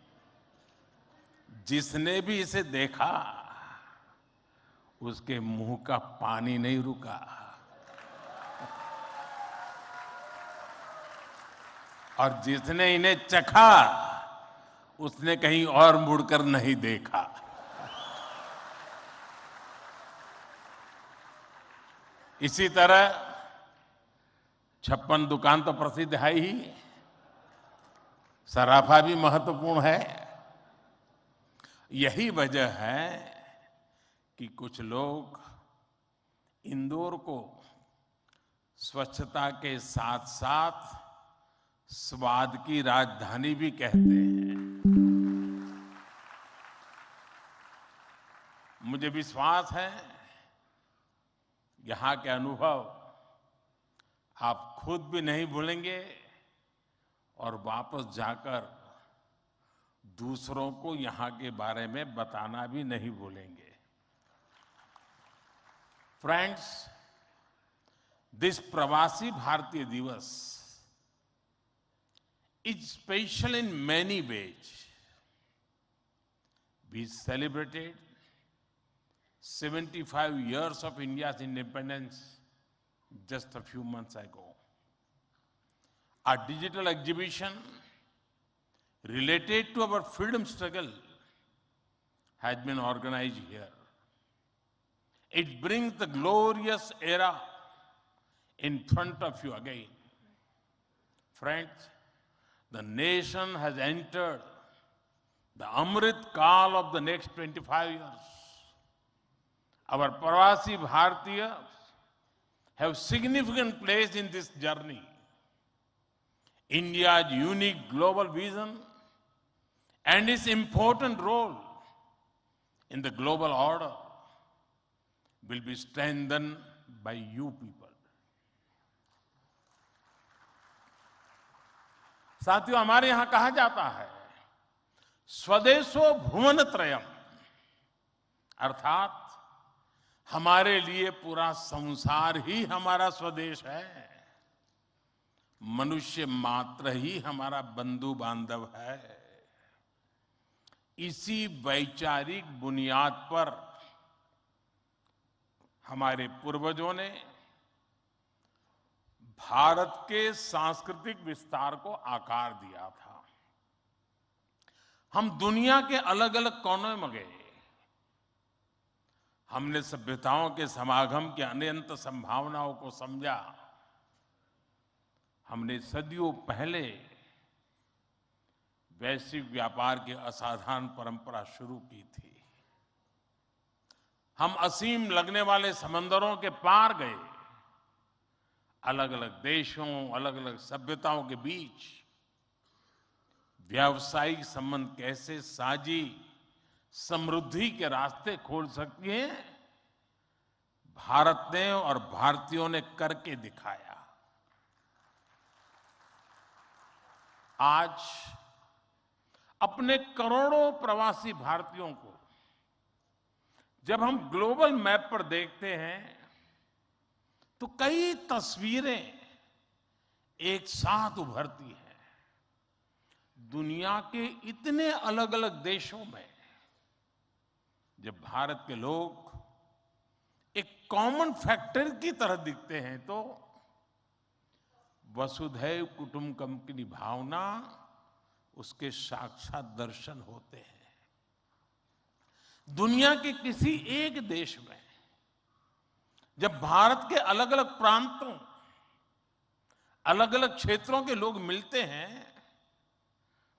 जिसने भी इसे देखा उसके मुंह का पानी नहीं रुका। और जिसने इन्हें चखा उसने कहीं और मुड़कर नहीं देखा। इसी तरह 56 दुकान तो प्रसिद्ध है ही, सराफा भी महत्वपूर्ण है। यही वजह है कि कुछ लोग इंदौर को स्वच्छता के साथ साथ स्वाद की राजधानी भी कहते हैं। मुझे विश्वास है यहाँ के अनुभव आप खुद भी नहीं भूलेंगे और वापस जाकर दूसरों को यहाँ के बारे में बताना भी नहीं भूलेंगे। Friends, this Pravasi Bharatiya Divas is special in many ways. We celebrated 75 years of India's independence just a few months ago. A digital exhibition related to our freedom struggle has been organized here. It brings the glorious era in front of you again. Friends, the nation has entered the Amrit Kal of the next 25 years. Our Pravasi Bharatiya have significant place in this journey. India's unique global vision and its important role in the global order will be strengthened by you people. साथियों, हमारे यहां कहा जाता है स्वदेशो भुवनत्रयम्, अर्थात हमारे लिए पूरा संसार ही हमारा स्वदेश है। मनुष्य मात्र ही हमारा बंधु बांधव है। इसी वैचारिक बुनियाद पर हमारे पूर्वजों ने भारत के सांस्कृतिक विस्तार को आकार दिया था। हम दुनिया के अलग अलग कोनों में गए। हमने सभ्यताओं के समागम की अनंत संभावनाओं को समझा। हमने सदियों पहले वैश्विक व्यापार की असाधारण परंपरा शुरू की थी। हम असीम लगने वाले समंदरों के पार गए। अलग अलग देशों, अलग अलग सभ्यताओं के बीच व्यावसायिक संबंध कैसे साझी समृद्धि के रास्ते खोल सकती है, भारत ने और भारतीयों ने करके दिखाया। आज अपने करोड़ों प्रवासी भारतीयों को जब हम ग्लोबल मैप पर देखते हैं तो कई तस्वीरें एक साथ उभरती हैं। दुनिया के इतने अलग अलग देशों में जब भारत के लोग एक कॉमन फैक्टर की तरह दिखते हैं तो वसुधैव कुटुंबकम की भावना उसके साक्षात दर्शन होते हैं। दुनिया के किसी एक देश में जब भारत के अलग अलग प्रांतों, अलग अलग क्षेत्रों के लोग मिलते हैं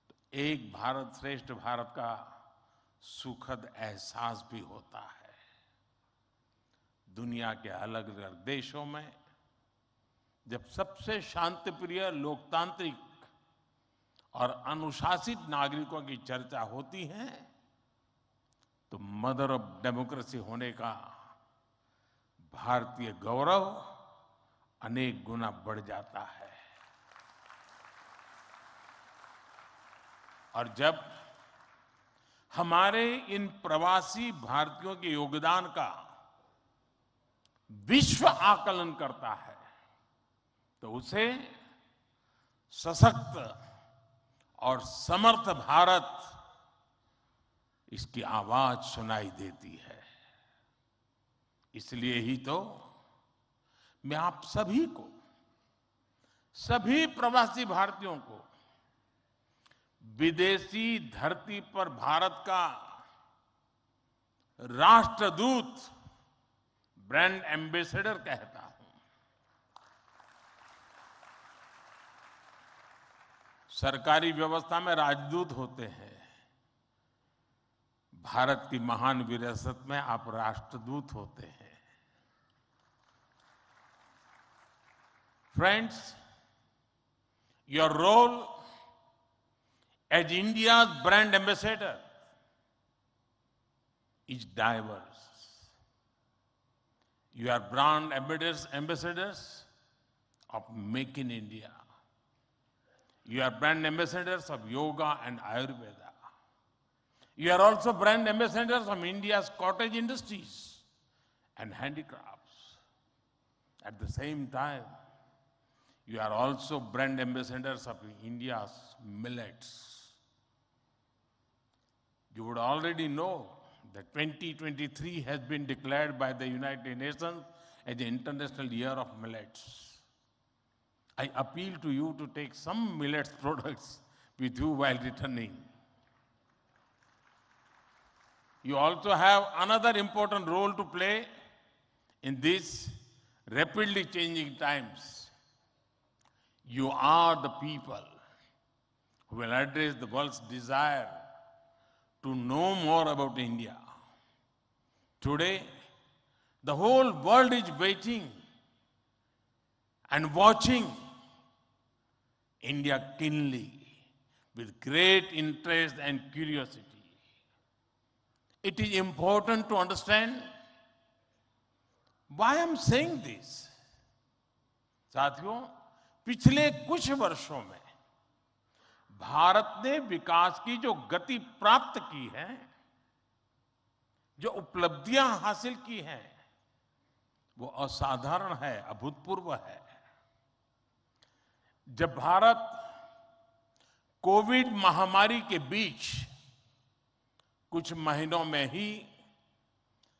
तो एक भारत श्रेष्ठ भारत का सुखद एहसास भी होता है। दुनिया के अलग अलग देशों में जब सबसे शांतिप्रिय, लोकतांत्रिक और अनुशासित नागरिकों की चर्चा होती है तो मदर ऑफ डेमोक्रेसी होने का भारतीय गौरव अनेक गुना बढ़ जाता है। और जब हमारे इन प्रवासी भारतीयों के योगदान का विश्व आकलन करता है तो उसे सशक्त और समर्थ भारत, इसकी आवाज सुनाई देती है। इसलिए ही तो मैं आप सभी को, सभी प्रवासी भारतीयों को विदेशी धरती पर भारत का राष्ट्रदूत, ब्रांड एम्बेसडर कहता हूं। सरकारी व्यवस्था में राजदूत होते हैं, भारत की महान विरासत में आप राष्ट्रदूत होते हैं। Friends, your role as India's brand ambassador is diverse. You are brand ambassadors of Make in India. You are brand ambassadors of yoga and Ayurveda. You are also brand ambassadors of India's cottage industries and handicrafts. At the same time, you are also brand ambassadors of India's millets. You would already know that 2023 has been declared by the United Nations as the International Year of Millets. I appeal to you to take some millets products with you while returning. You also have another important role to play in these rapidly changing times. You are the people who will address the world's desire to know more about India. Today, the whole world is waiting and watching India keenly with great interest and curiosity. It is important to understand why I'm saying this. साथियों, पिछले कुछ वर्षों में भारत ने विकास की जो गति प्राप्त की है, जो उपलब्धियां हासिल की हैं, वो असाधारण है, अभूतपूर्व है। जब भारत कोविड महामारी के बीच कुछ महीनों में ही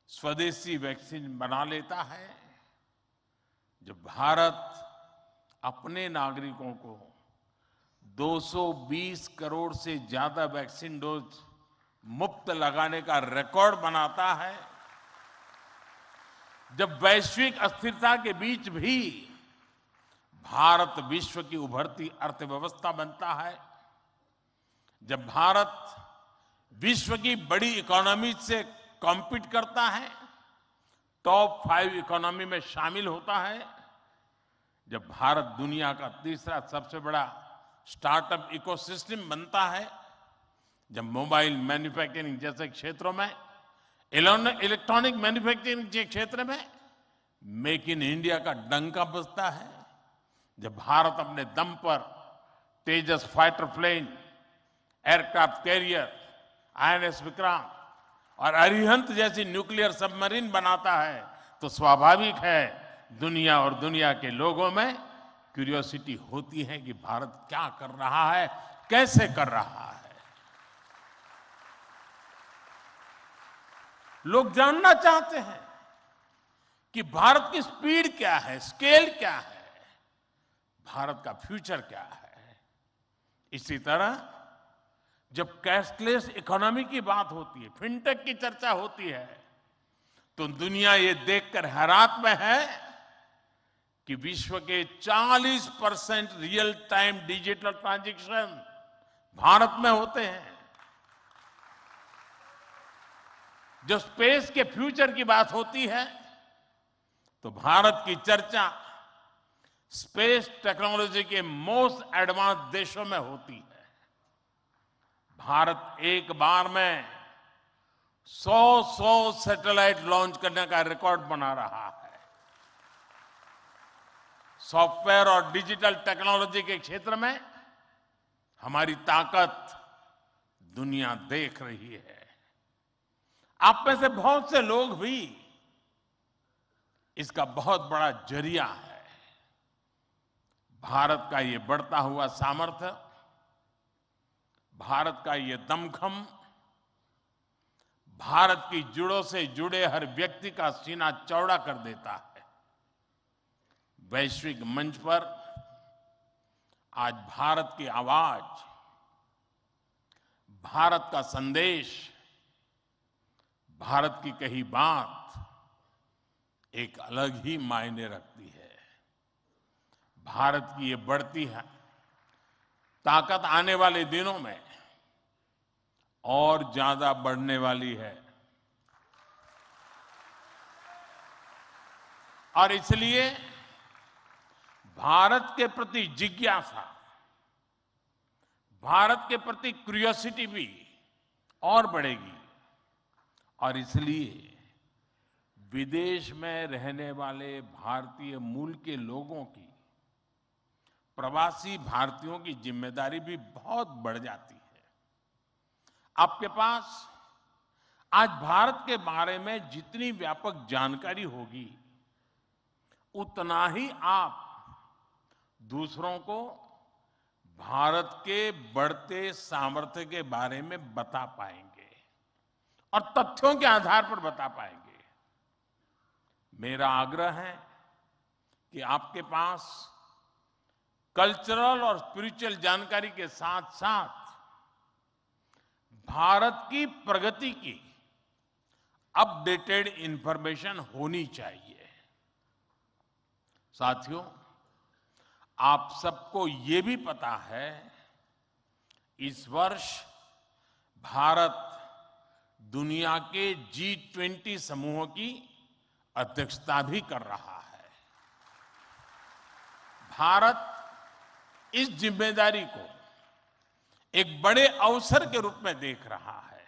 स्वदेशी वैक्सीन बना लेता है, जब भारत अपने नागरिकों को 220 करोड़ से ज्यादा वैक्सीन डोज मुफ्त लगाने का रिकॉर्ड बनाता है, जब वैश्विक अस्थिरता के बीच भी भारत विश्व की उभरती अर्थव्यवस्था बनता है, जब भारत विश्व की बड़ी इकोनॉमी से कॉम्पीट करता है, टॉप 5 इकोनॉमी में शामिल होता है, जब भारत दुनिया का तीसरा सबसे बड़ा स्टार्टअप इकोसिस्टम बनता है, जब मोबाइल मैन्युफैक्चरिंग जैसे क्षेत्रों में, इलेक्ट्रॉनिक मैन्युफैक्चरिंग के क्षेत्र में मेक इन इंडिया का डंका बजता है, जब भारत अपने दम पर Tejas fighter plane, aircraft carrier, INS Vikrant और अरिहंत जैसी न्यूक्लियर सबमरीन बनाता है, तो स्वाभाविक है दुनिया और दुनिया के लोगों में क्यूरियोसिटी होती है कि भारत क्या कर रहा है, कैसे कर रहा है। लोग जानना चाहते हैं कि भारत की स्पीड क्या है, स्केल क्या है, भारत का फ्यूचर क्या है। इसी तरह जब कैशलेस इकोनॉमी की बात होती है, फिनटेक की चर्चा होती है, तो दुनिया ये देखकर हैरात में है कि विश्व के 40% real time digital transaction Bharat में होते हैं। जो स्पेस के फ्यूचर की बात होती है, तो भारत की चर्चा स्पेस टेक्नोलॉजी के मोस्ट एडवांस देशों में होती है। भारत एक बार में 100 सैटेलाइट लॉन्च करने का रिकॉर्ड बना रहा है। सॉफ्टवेयर और डिजिटल टेक्नोलॉजी के क्षेत्र में हमारी ताकत दुनिया देख रही है। आप में से बहुत से लोग भी इसका बहुत बड़ा जरिया है। भारत का ये बढ़ता हुआ सामर्थ्य, भारत का ये दमखम, भारत की जड़ों से जुड़े हर व्यक्ति का सीना चौड़ा कर देता है। वैश्विक मंच पर आज भारत की आवाज, भारत का संदेश, भारत की कही बात एक अलग ही मायने रखती है। भारत की ये बढ़ती है ताकत आने वाले दिनों में और ज्यादा बढ़ने वाली है। और इसलिए भारत के प्रति जिज्ञासा, भारत के प्रति क्यूरियोसिटी भी और बढ़ेगी। और इसलिए विदेश में रहने वाले भारतीय मूल के लोगों की प्रवासी भारतीयों की जिम्मेदारी भी बहुत बढ़ जाती है। आपके पास आज भारत के बारे में जितनी व्यापक जानकारी होगी, उतना ही आप दूसरों को भारत के बढ़ते सामर्थ्य के बारे में बता पाएंगे और तथ्यों के आधार पर बता पाएंगे। मेरा आग्रह है कि आपके पास कल्चरल और स्पिरिचुअल जानकारी के साथ साथ भारत की प्रगति की अपडेटेड इंफॉर्मेशन होनी चाहिए। साथियों, आप सबको ये भी पता है, इस वर्ष भारत दुनिया के G20 समूह की अध्यक्षता भी कर रहा है। भारत इस जिम्मेदारी को एक बड़े अवसर के रूप में देख रहा है।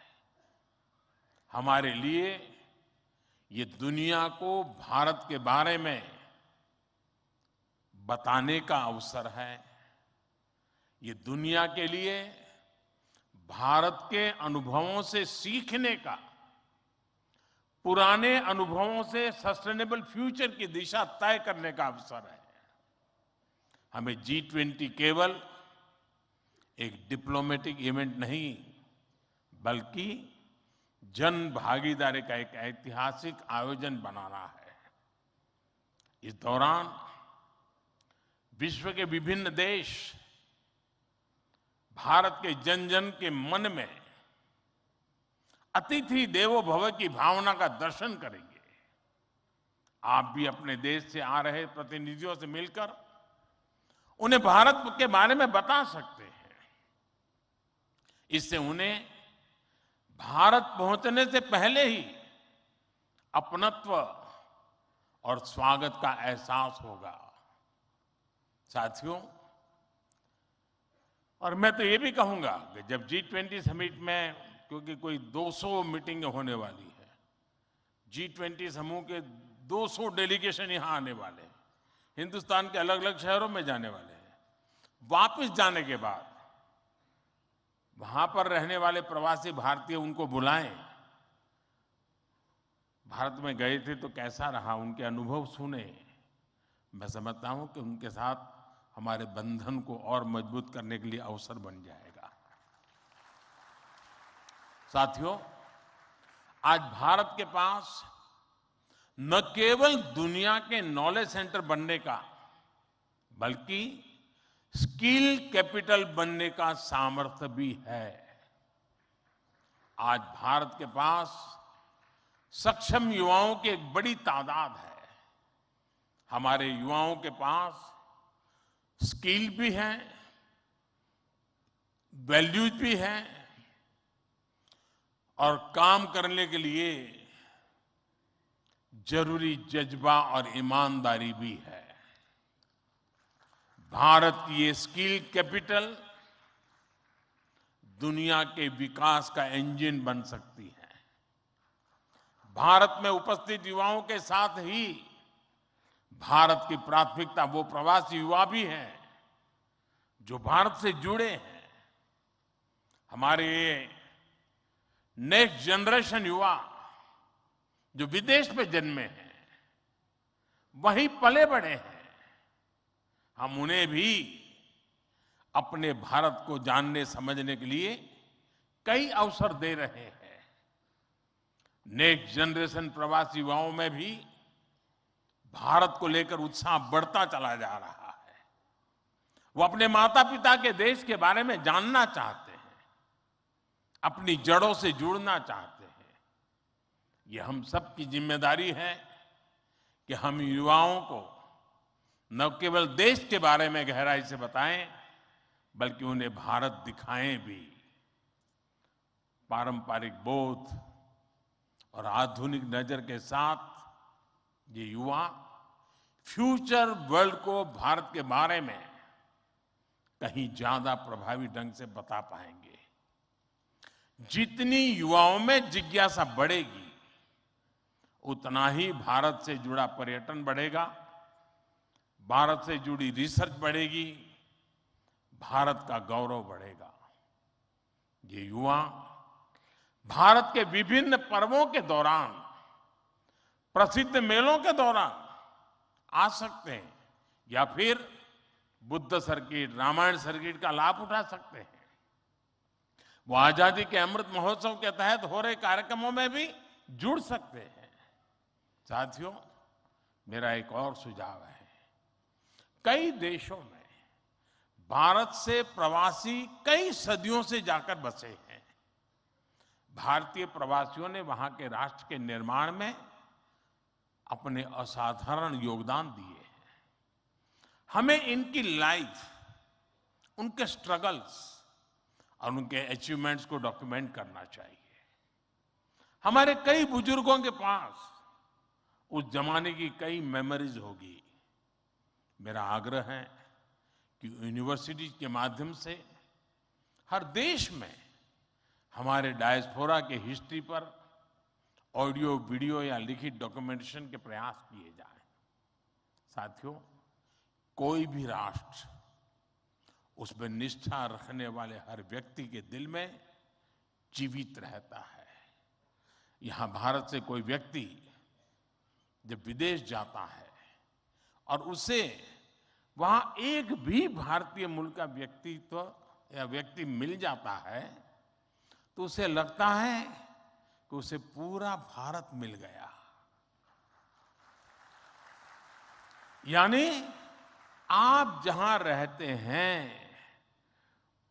हमारे लिए ये दुनिया को भारत के बारे में बताने का अवसर है। ये दुनिया के लिए भारत के अनुभवों से सीखने का, पुराने अनुभवों से सस्टेनेबल फ्यूचर की दिशा तय करने का अवसर है। हमें G20 केवल एक डिप्लोमेटिक इवेंट नहीं, बल्कि जन भागीदारी का एक ऐतिहासिक आयोजन बनाना है। इस दौरान विश्व के विभिन्न देश भारत के जन जन के मन में अतिथि देवो भव की भावना का दर्शन करेंगे। आप भी अपने देश से आ रहे प्रतिनिधियों से मिलकर उन्हें भारत के बारे में बता सकते हैं। इससे उन्हें भारत पहुंचने से पहले ही अपनत्व और स्वागत का एहसास होगा। साथियों, और मैं तो ये भी कहूंगा कि जब G20 समिट में, क्योंकि कोई 200 मीटिंग होने वाली है, G20 समूह के 200 डेलीगेशन यहां आने वाले हैं, हिंदुस्तान के अलग अलग शहरों में जाने वाले हैं। वापस जाने के बाद वहां पर रहने वाले प्रवासी भारतीय उनको बुलाएं, भारत में गए थे तो कैसा रहा, उनके अनुभव सुने। मैं समझता हूं कि उनके साथ हमारे बंधन को और मजबूत करने के लिए अवसर बन जाएगा। साथियों, आज भारत के पास न केवल दुनिया के नॉलेज सेंटर बनने का, बल्कि स्किल कैपिटल बनने का सामर्थ्य भी है। आज भारत के पास सक्षम युवाओं की एक बड़ी तादाद है। हमारे युवाओं के पास स्किल भी है, वैल्यूज भी है और काम करने के लिए जरूरी जज्बा और ईमानदारी भी है। भारत की ये स्किल कैपिटल दुनिया के विकास का इंजन बन सकती है। भारत में उपस्थित युवाओं के साथ ही भारत की प्राथमिकता वो प्रवासी युवा भी हैं जो भारत से जुड़े हैं। हमारे नेक्स्ट जनरेशन युवा जो विदेश में जन्मे हैं, वहीं पले बड़े हैं, हम उन्हें भी अपने भारत को जानने समझने के लिए कई अवसर दे रहे हैं। नेक्स्ट जनरेशन प्रवासी युवाओं में भी भारत को लेकर उत्साह बढ़ता चला जा रहा है। वो अपने माता पिता के देश के बारे में जानना चाहते हैं, अपनी जड़ों से जुड़ना चाहते हैं। ये हम सब की जिम्मेदारी है कि हम युवाओं को न केवल देश के बारे में गहराई से बताएं, बल्कि उन्हें भारत दिखाएं भी। पारंपरिक बोध और आधुनिक नजर के साथ ये युवा फ्यूचर वर्ल्ड को भारत के बारे में कहीं ज्यादा प्रभावी ढंग से बता पाएंगे। जितनी युवाओं में जिज्ञासा बढ़ेगी, उतना ही भारत से जुड़ा पर्यटन बढ़ेगा, भारत से जुड़ी रिसर्च बढ़ेगी भारत का गौरव बढ़ेगा। ये युवा भारत के विभिन्न पर्वों के दौरान, प्रसिद्ध मेलों के दौरान आ सकते हैं या फिर बुद्ध सर्किट, रामायण सर्किट का लाभ उठा सकते हैं। वो आजादी के अमृत महोत्सव के तहत हो रहे कार्यक्रमों में भी जुड़ सकते हैं। साथियों, मेरा एक और सुझाव है। कई देशों में भारत से प्रवासी कई सदियों से जाकर बसे हैं। भारतीय प्रवासियों ने वहां के राष्ट्र के निर्माण में अपने असाधारण योगदान दिए हैं। हमें इनकी लाइफ, उनके स्ट्रगल्स और उनके अचीवमेंट्स को डॉक्यूमेंट करना चाहिए। हमारे कई बुजुर्गों के पास उस जमाने की कई मेमोरीज होगी। मेरा आग्रह है कि यूनिवर्सिटी के माध्यम से हर देश में हमारे डायस्पोरा के हिस्ट्री पर ऑडियो, वीडियो या लिखित डॉक्यूमेंटेशन के प्रयास किए जाएं। साथियों, कोई भी राष्ट्र उसमें निष्ठा रखने वाले हर व्यक्ति के दिल में जीवित रहता है। यहां भारत से कोई व्यक्ति जब विदेश जाता है और उसे वहां एक भी भारतीय मूल का व्यक्तित्व या व्यक्ति मिल जाता है तो उसे लगता है कि उसे पूरा भारत मिल गया। यानी आप जहां रहते हैं,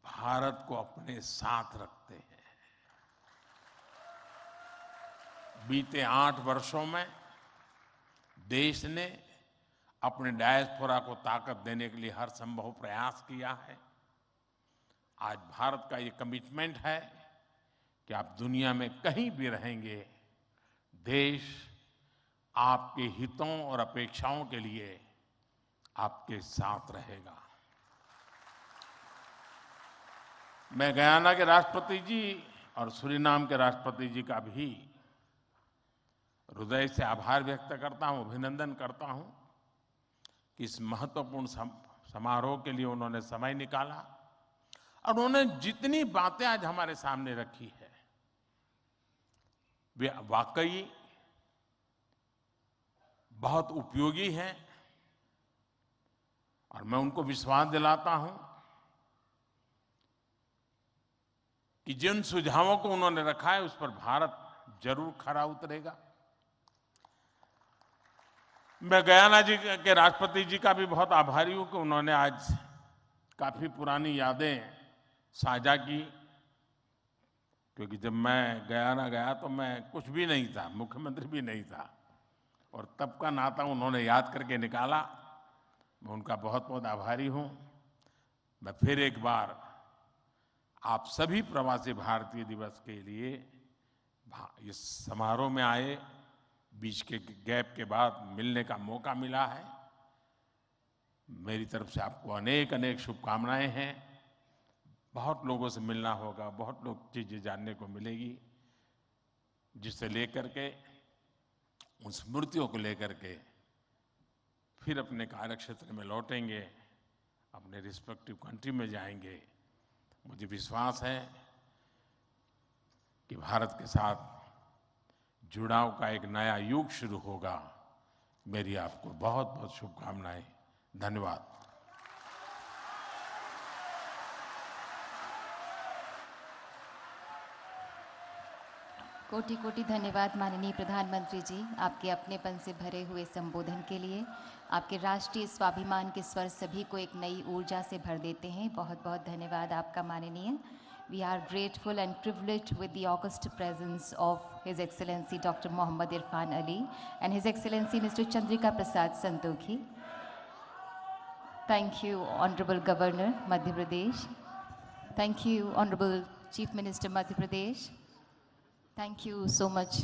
भारत को अपने साथ रखते हैं। बीते 8 वर्षों में देश ने अपने डायस्पोरा को ताकत देने के लिए हर संभव प्रयास किया है। आज भारत का ये कमिटमेंट है कि आप दुनिया में कहीं भी रहेंगे, देश आपके हितों और अपेक्षाओं के लिए आपके साथ रहेगा। मैं गयाना के राष्ट्रपति जी और सूरीनाम के राष्ट्रपति जी का भी हृदय से आभार व्यक्त करता हूं, अभिनंदन करता हूं कि इस महत्वपूर्ण समारोह के लिए उन्होंने समय निकाला और उन्होंने जितनी बातें आज हमारे सामने रखी है वे वाकई बहुत उपयोगी हैं। और मैं उनको विश्वास दिलाता हूं कि जिन सुझावों को उन्होंने रखा है उस पर भारत जरूर खरा उतरेगा। मैं गयाना जी के राष्ट्रपति जी का भी बहुत आभारी हूं कि उन्होंने आज काफी पुरानी यादें साझा की, क्योंकि जब मैं गयाना गया तो मैं कुछ भी नहीं था, मुख्यमंत्री भी नहीं था, और तब का नाता उन्होंने याद करके निकाला। मैं उनका बहुत बहुत आभारी हूं। मैं फिर एक बार आप सभी प्रवासी भारतीय दिवस के लिए इस समारोह में आए, बीच के गैप के बाद मिलने का मौका मिला है। मेरी तरफ से आपको अनेक अनेक शुभकामनाएं हैं। बहुत लोगों से मिलना होगा, बहुत लोग चीजें जानने को मिलेगी, जिससे लेकर के उन स्मृतियों को लेकर के फिर अपने कार्य क्षेत्र में लौटेंगे, अपने रिस्पेक्टिव कंट्री में जाएंगे। मुझे विश्वास है कि भारत के साथ जुड़ाव का एक नया युग शुरू होगा। मेरी आपको बहुत बहुत शुभकामनाएं। धन्यवाद। कोटि कोटि धन्यवाद माननीय प्रधानमंत्री जी, आपके अपनेपन से भरे हुए संबोधन के लिए। आपके राष्ट्रीय स्वाभिमान के स्वर सभी को एक नई ऊर्जा से भर देते हैं। बहुत बहुत धन्यवाद आपका माननीय। We are grateful and privileged with the august presence of His Excellency Dr. Mohammad Irfan Ali and His Excellency Mr. Chandrika Prasad Santokhi. Thank you, Honorable Governor, Madhya Pradesh. Thank you, Honorable Chief Minister, Madhya Pradesh. Thank you so much,